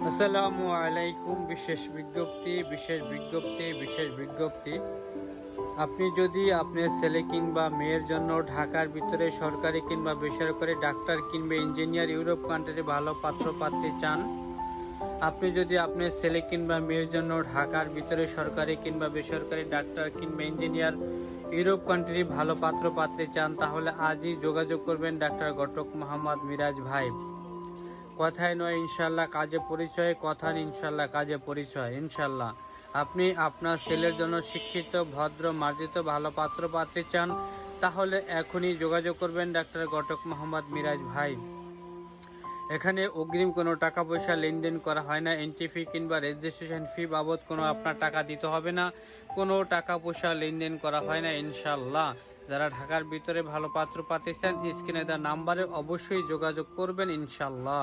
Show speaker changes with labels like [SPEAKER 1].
[SPEAKER 1] আসসালামু আলাইকুম। বিশেষ বিজ্ঞপ্তি। আপনি যদি আপনার ছেলে কিংবা মেয়ের জন্য ঢাকার ভিতরে সরকারি কিংবা বেসরকারি ডাক্তার কিংবা ইঞ্জিনিয়ার ইউরোপ কান্ট্রির ভালো পাত্র পাত্রী চান, আপনি যদি আপনার ছেলে কিংবা মেয়ের জন্য ঢাকার ভিতরে সরকারি কিংবা বেসরকারি ডাক্তার কিংবা ইঞ্জিনিয়ার ইউরোপ কান্ট্রির ভালো পাত্র পাত্রী চান, তাহলে আজই যোগাযোগ করবেন ডাক্তার ঘটক মোহাম্মদ মিরাজ ভাই। কথায় নয় ইনশাল্লাহ কাজে পরিচয়, কথায় ইনশাল্লাহ কাজে পরিচয়। ইনশাল্লাহ আপনি আপনার ছেলের জন্য শিক্ষিত, ভদ্র, মার্জিত ভালো পাত্র পাত্রী চান, তাহলে এখনই যোগাযোগ করবেন ডাক্তার ঘটক মোহাম্মদ মিরাজ ভাই। এখানে অগ্রিম কোনো টাকা পয়সা লেনদেন করা হয় না। এন্ট্রি ফি কিংবা রেজিস্ট্রেশন ফি বাবদ কোনো আপনার টাকা দিতে হবে না। কোনো টাকা পয়সা লেনদেন করা হয় না ইনশাল্লাহ। যারা ঢাকার ভিতরে ভালো পাত্র পাত্রী চান, স্ক্রিনে দেওয়া নাম্বারে অবশ্যই যোগাযোগ করবেন ইনশাল্লাহ।